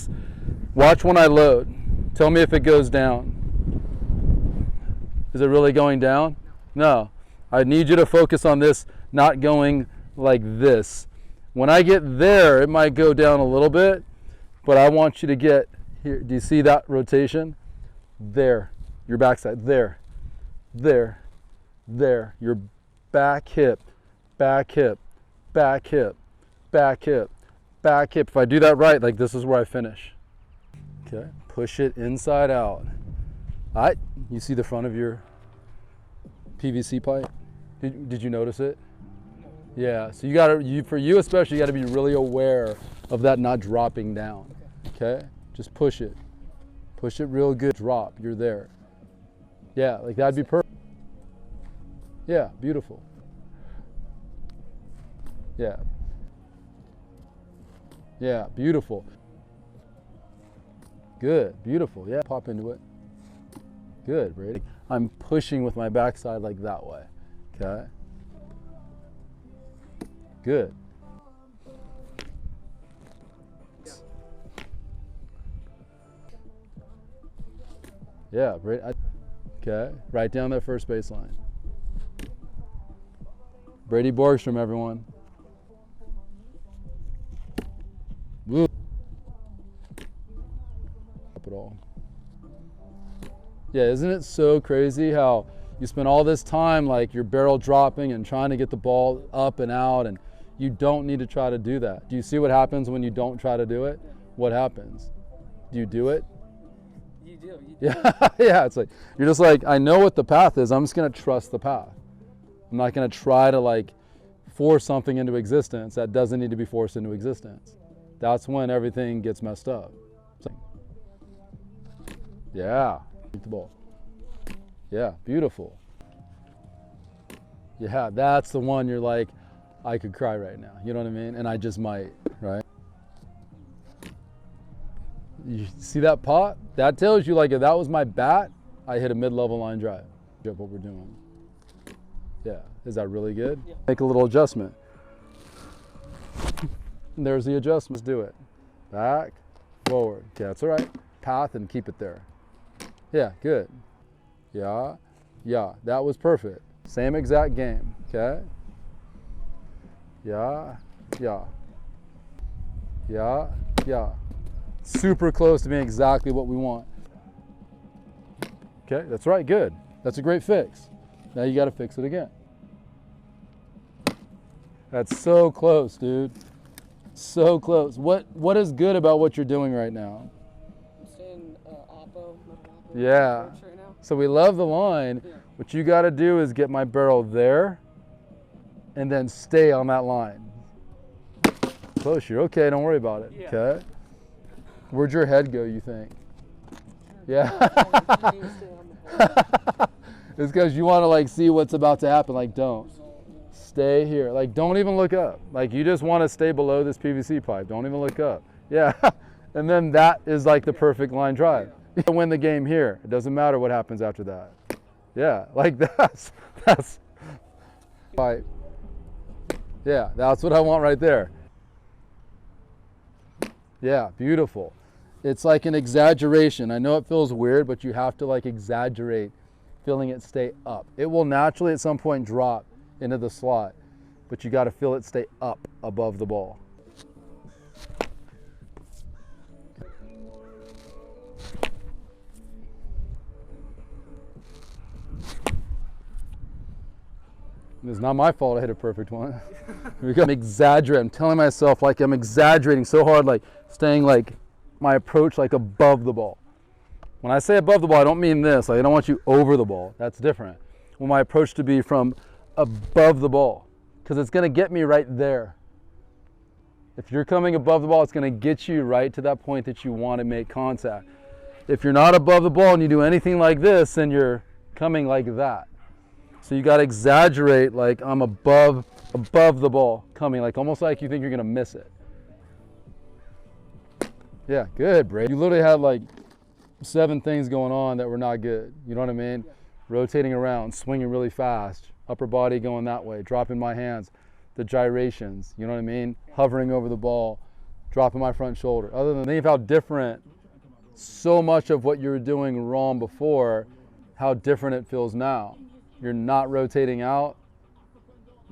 this. Watch when I load. Tell me if it goes down. Is it really going down? No. I need you to focus on this not going like this. When I get there, it might go down a little bit, but I want you to get here. Do you see that rotation? There. Your backside. There. There. There. Your back hip. Back hip. Back hip. Back hip. Back hip. If I do that right, like this is where I finish. Okay. Push it inside out. All right. You see the front of your PVC pipe? Did you notice it? Yeah, so you gotta, for you especially, you gotta be really aware of that not dropping down, okay? Just push it real good, drop, you're there. Yeah, like that'd be perfect. Yeah, beautiful. Yeah. Yeah, beautiful. Good, beautiful, yeah, pop into it. Good, Brady. I'm pushing with my backside like that way, okay? Good. Yeah, Brady. Okay, right down that first baseline. Brady Borgstrom, everyone. Woo. Up it all. Yeah, isn't it so crazy how you spend all this time like your barrel dropping and trying to get the ball up and out, and you don't need to try to do that. Do you see what happens when you don't try to do it? What happens? Do you do it? You do. Yeah, yeah, it's like, you're just like, I know what the path is, I'm just gonna trust the path. I'm not gonna try to like force something into existence that doesn't need to be forced into existence. That's when everything gets messed up. Yeah, keep the ball. Yeah, beautiful. Yeah, that's the one you're like, I could cry right now. You know what I mean? And I just might, right? You see that pot? That tells you like if that was my bat, I hit a mid-level line drive. What we're doing. Yeah, is that really good? Yeah. Make a little adjustment. And there's the adjustment. Let's do it. Back, forward. Okay, that's all right. Path and keep it there. Yeah, good. Yeah, yeah, that was perfect. Same exact game, okay? Yeah, yeah, yeah, yeah. Super close to being exactly what we want. Okay, that's right, good. That's a great fix. Now you gotta fix it again. That's so close, dude. So close. What is good about what you're doing right now? I'm staying oppo. Yeah. Right now. So we love the line. Yeah. What you got to do is get my barrel there and then stay on that line. Close, you're okay, don't worry about it. Yeah. Okay. Where'd your head go, you think? Yeah. It's because you want to like see what's about to happen. Like, don't. Stay here. Like, don't even look up. Like, you just want to stay below this PVC pipe. Don't even look up. Yeah. And then that is like the perfect line drive. You win the game here. It doesn't matter what happens after that. Yeah, like that's right. Yeah, that's what I want right there. Yeah, beautiful. It's like an exaggeration. I know it feels weird, but you have to like exaggerate feeling it stay up. It will naturally at some point drop into the slot, but you got to feel it stay up above the ball. It's not my fault I hit a perfect one. I'm exaggerating. I'm telling myself like I'm exaggerating so hard, like staying like my approach like above the ball. When I say above the ball, I don't mean this. Like I don't want you over the ball. That's different. I want my approach to be from above the ball because it's going to get me right there. If you're coming above the ball, it's going to get you right to that point that you want to make contact. If you're not above the ball and you do anything like this, then you're coming like that. So you got to exaggerate like I'm above the ball coming, like almost like you think you're going to miss it. Yeah, good, Brady. You literally had like 7 things going on that were not good. You know what I mean? Yeah. Rotating around, swinging really fast, upper body going that way, dropping my hands, the gyrations, you know what I mean? Hovering over the ball, dropping my front shoulder. Other than think of how different so much of what you were doing wrong before, how different it feels now. You're not rotating out.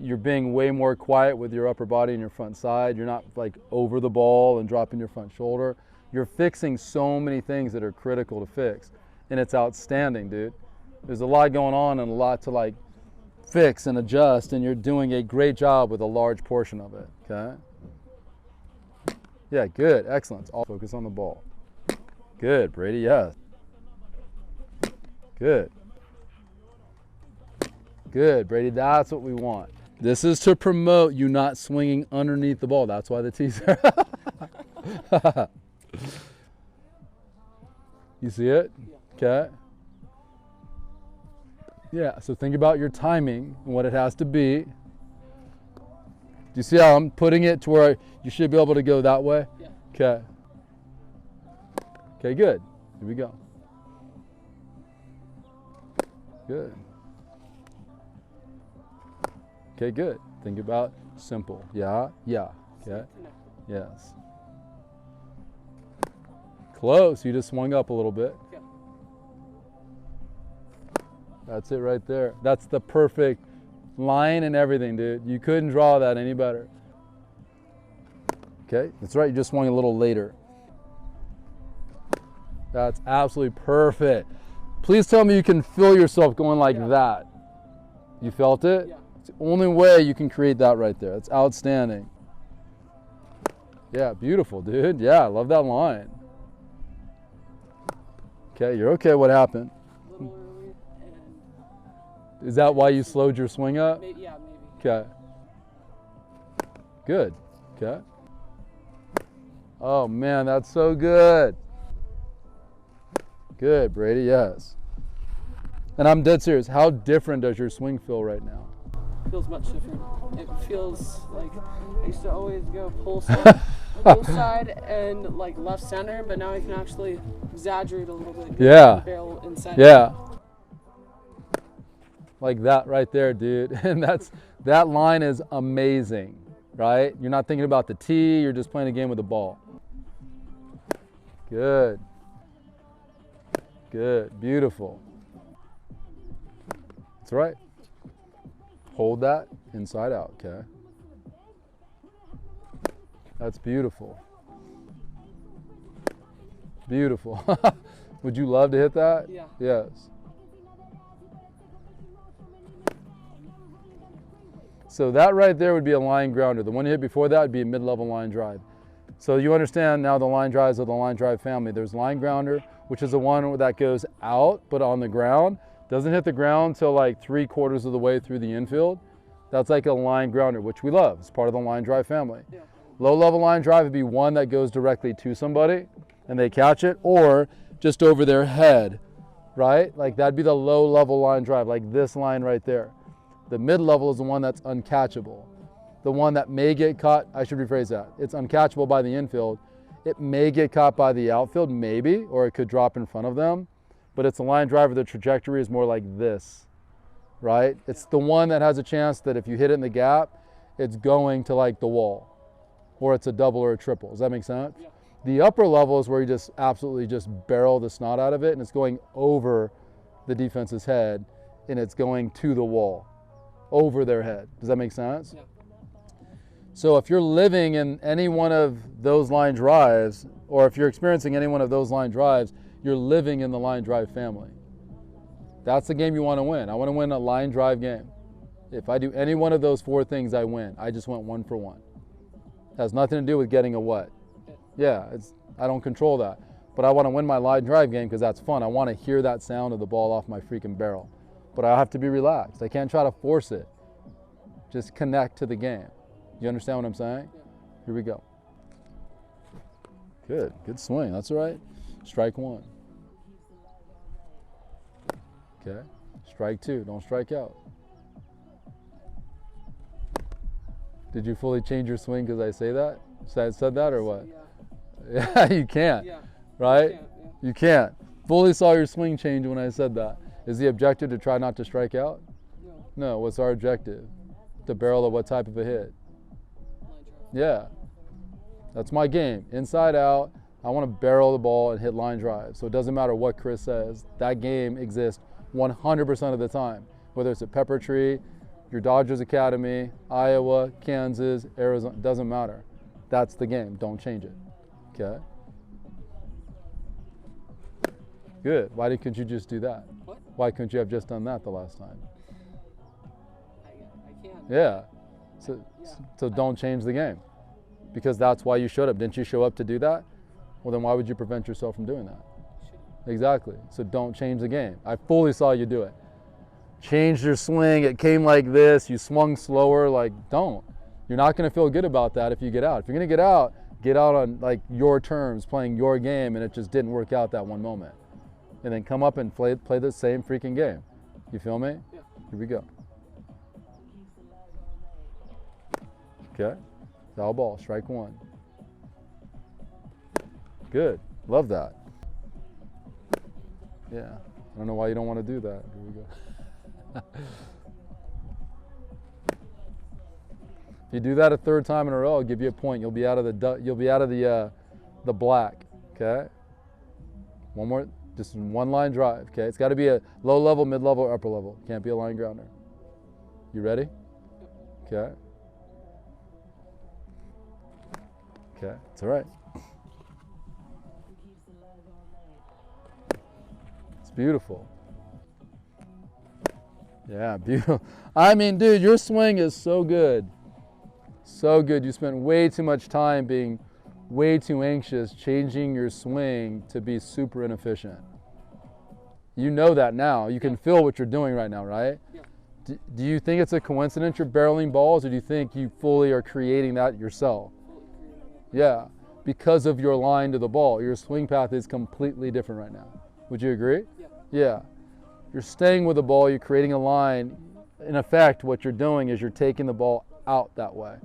You're being way more quiet with your upper body and your front side. You're not like over the ball and dropping your front shoulder. You're fixing so many things that are critical to fix. And it's outstanding, dude. There's a lot going on and a lot to like fix and adjust, and you're doing a great job with a large portion of it, okay? Yeah, good, excellent. All focus on the ball. Good, Brady, yes. Good. Good, Brady, that's what we want. This is to promote you not swinging underneath the ball. That's why the tee's there. You see it? Okay. Yeah, so think about your timing and what it has to be. Do you see how I'm putting it to where you should be able to go that way? Yeah. Okay. Okay, good. Here we go. Good. Okay, good. Think about simple. Yeah, yeah. Okay. Yes. Close. You just swung up a little bit. Yeah. That's it right there. That's the perfect line and everything, dude. You couldn't draw that any better. Okay, that's right. You just swung a little later. That's absolutely perfect. Please tell me you can feel yourself going like that. You felt it? Yeah. It's the only way you can create that right there. That's outstanding. Yeah, beautiful, dude. Yeah, I love that line. Okay, you're okay. What happened? A little early, and Is that why you slowed your swing up? maybe, yeah, maybe. Okay. Good. Okay. Oh man, that's so good. Good, Brady, yes. And I'm dead serious. How different does your swing feel right now? Feels much different. It feels like I used to always go pull side and like left center, but now I can actually exaggerate a little bit. Yeah. Barrel inside. Yeah. Like that right there, dude. And that line is amazing, right? You're not thinking about the tee, you're just playing a game with the ball. Good. Good. Beautiful. That's right. Hold that inside out, okay? That's beautiful. Beautiful. Would you love to hit that? Yeah. Yes. So that right there would be a line grounder. The one you hit before that would be a mid-level line drive. So you understand now the line drives of the line drive family. There's line grounder, which is the one that goes out but on the ground. Doesn't hit the ground till like 3/4 of the way through the infield. That's like a line grounder, which we love. It's part of the line drive family. Yeah. Low-level line drive would be one that goes directly to somebody and they catch it, or just over their head, right? Like that'd be the low-level line drive, like this line right there. The mid-level is the one that's uncatchable. The one that may get caught, I should rephrase that. It's uncatchable by the infield. It may get caught by the outfield, maybe, or it could drop in front of them. But it's a line driver, the trajectory is more like this, right? It's the one that has a chance that if you hit it in the gap, it's going to like the wall, or it's a double or a triple. Does that make sense? Yeah. The upper level is where you just absolutely just barrel the snot out of it, and it's going over the defense's head, and it's going to the wall, over their head. Does that make sense? Yeah. So if you're living in any one of those line drives, or if you're experiencing any one of those line drives, you're living in the line drive family. That's the game you want to win. I want to win a line drive game. If I do any one of those four things, I win. I just went 1 for 1. It has nothing to do with getting a what. Yeah, I don't control that. But I want to win my line drive game because that's fun. I want to hear that sound of the ball off my freaking barrel. But I have to be relaxed. I can't try to force it. Just connect to the game. You understand what I'm saying? Yeah. Here we go. Good. Good swing. That's all right. Strike 1. Okay. Strike 2. Don't strike out. Did you fully change your swing because I say that? Said that or what? Yeah. Yeah, you can't. Yeah. Right? Yeah. You can't. Fully saw your swing change when I said that. Is the objective to try not to strike out? No. No. What's our objective? To barrel at what type of a hit? Line drive. Yeah. That's my game. Inside out, I want to barrel the ball and hit line drive. So it doesn't matter what Chris says. That game exists 100% of the time. Whether it's at Pepper Tree, your Dodgers Academy, Iowa, Kansas, Arizona, doesn't matter. That's the game. Don't change it. Okay? Good. Why couldn't you just do that? What? Why couldn't you have just done that the last time? I can. Yeah. So don't change the game. Because that's why you showed up. Didn't you show up to do that? Well, then why would you prevent yourself from doing that? Exactly. So don't change the game. I fully saw you do it. Changed your swing. It came like this. You swung slower. Like, don't. You're not going to feel good about that if you get out. If you're going to get out on like your terms, playing your game, and it just didn't work out that one moment. And then come up and play the same freaking game. You feel me? Yeah. Here we go. Okay. Foul ball, strike one. Good. Love that. Yeah. I don't know why you don't want to do that. Here we go. If you do that a third time in a row, I'll give you a point. You'll be out of the black. Okay. One more. Just one line drive. Okay. It's got to be a low level, mid level, or upper level. Can't be a line grounder. You ready? Okay. Okay. It's all right. It's beautiful. Yeah, beautiful. I mean, dude, your swing is so good. So good. You spent way too much time being way too anxious, changing your swing to be super inefficient. You know that now. You can feel what you're doing right now, right? Yeah. Do you think it's a coincidence you're barreling balls, or do you think you fully are creating that yourself? Yeah, because of your line to the ball. Your swing path is completely different right now. Would you agree? Yeah. Yeah. You're staying with the ball, you're creating a line. In effect, what you're doing is you're taking the ball out that way.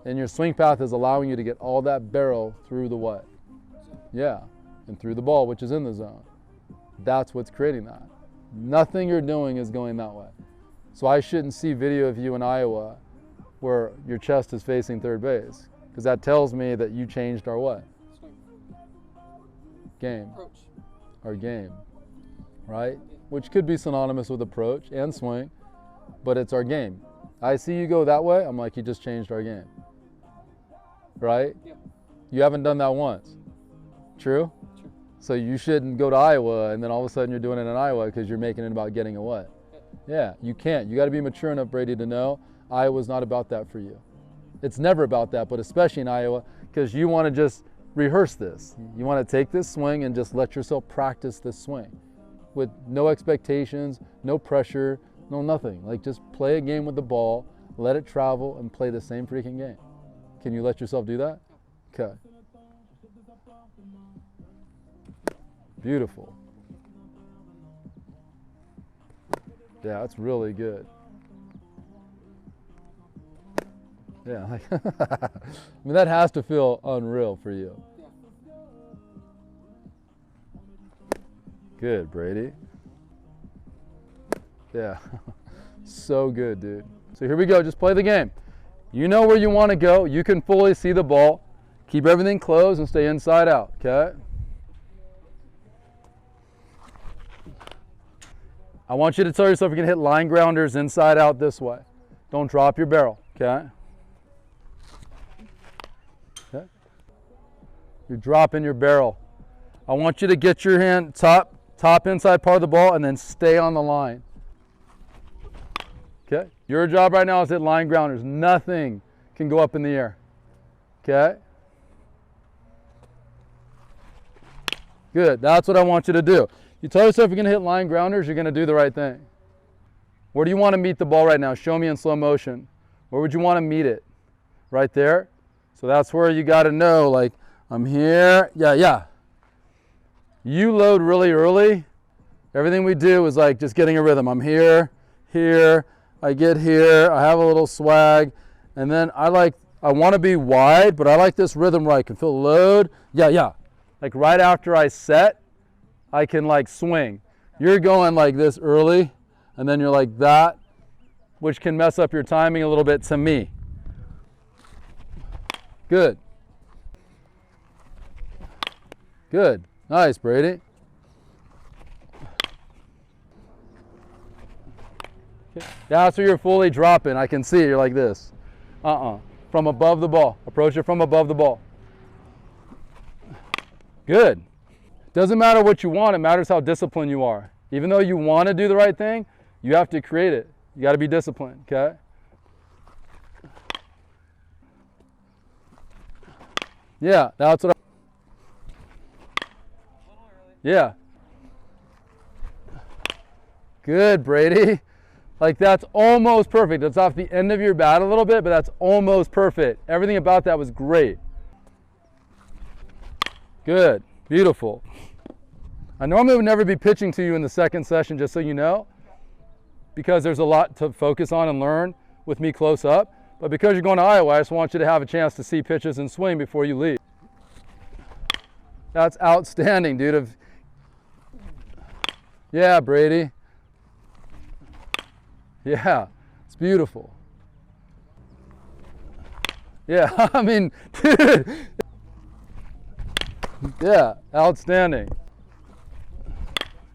And your swing path is allowing you to get all that barrel through the what? Yeah, and through the ball, which is in the zone. That's what's creating that. Nothing you're doing is going that way. So I shouldn't see video of you in Iowa where your chest is facing third base, because that tells me that you changed our what? Swing. Game. Approach. Our game, right? Which could be synonymous with approach and swing, but it's our game. I see you go that way, I'm like, you just changed our game. Right? Yeah. You haven't done that once. True? True. So you shouldn't go to Iowa and then all of a sudden you're doing it in Iowa because you're making it about getting a what? Yeah, you can't. You got to be mature enough, Brady, to know Iowa's not about that for you. It's never about that, but especially in Iowa, because you want to just rehearse this. You want to take this swing and just let yourself practice this swing with no expectations, no pressure, no nothing. Like, just play a game with the ball, let it travel, and play the same freaking game. Can you let yourself do that? Okay. Beautiful. Yeah, that's really good. Yeah, like I mean, that has to feel unreal for you. Yeah. Good, Brady. Yeah, so good, dude. So here we go, just play the game. You know where you want to go. You can fully see the ball. Keep everything closed and stay inside out, okay? I want you to tell yourself you're going to hit line grounders inside out this way. Don't drop your barrel, okay? Okay. You're dropping your barrel. I want you to get your hand top inside part of the ball and then stay on the line. Okay? Your job right now is hit line grounders. Nothing can go up in the air. Okay? Good. That's what I want you to do. You tell yourself you're going to hit line grounders, you're going to do the right thing. Where do you want to meet the ball right now? Show me in slow motion. Where would you want to meet it? Right there? So that's where you got to know, like, I'm here. Yeah. You load really early. Everything we do is like just getting a rhythm. I'm here, I get here, I have a little swag, and then I want to be wide, but I like this rhythm where I can feel load. Yeah. Like right after I set, I can like swing. You're going like this early, and then you're like that, which can mess up your timing a little bit to me. Good. Good. Nice, Brady. That's where you're fully dropping. I can see it. You're like this. From above the ball. Approach it from above the ball. Good. Doesn't matter what you want. It matters how disciplined you are. Even though you want to do the right thing, you have to create it. You got to be disciplined, okay? Yeah, that's what yeah. Good, Brady. Like, that's almost perfect. It's off the end of your bat a little bit, but that's almost perfect. Everything about that was great. Good. Beautiful. I normally would never be pitching to you in the second session, just so you know, because there's a lot to focus on and learn with me close up. But because you're going to Iowa, I just want you to have a chance to see pitches and swing before you leave. That's outstanding, dude. Yeah, Brady. Yeah, it's beautiful. Yeah, I mean, dude. Yeah, outstanding.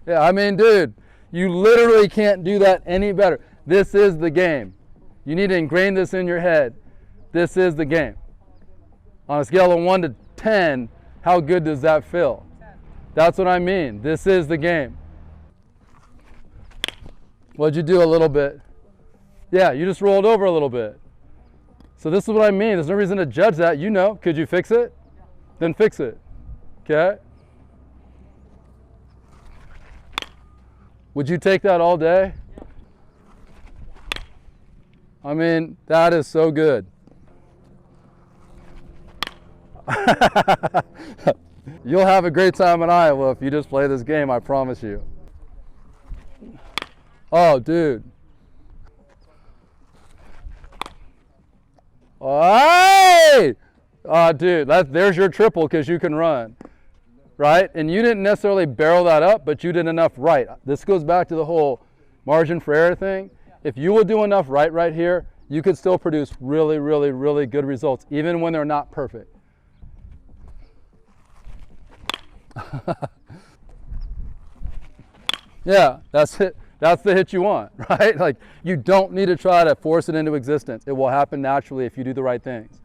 Yeah, I mean, dude, you literally can't do that any better. This is the game. You need to ingrain this in your head. This is the game. On a scale of 1 to 10, how good does that feel? That's what I mean. This is the game. What'd you do a little bit? Yeah, you just rolled over a little bit. So this is what I mean. There's no reason to judge that. You know, could you fix it? Then fix it. Okay? Would you take that all day? I mean, that is so good. You'll have a great time in Iowa if you just play this game, I promise you. Oh, dude. Hey! Oh, dude, there's your triple because you can run, right? And you didn't necessarily barrel that up, but you did enough right. This goes back to the whole margin for error thing. If you will do enough right here, you could still produce really, really, really good results, even when they're not perfect. Yeah, that's it. That's the hit you want, right? Like, you don't need to try to force it into existence. It will happen naturally if you do the right things.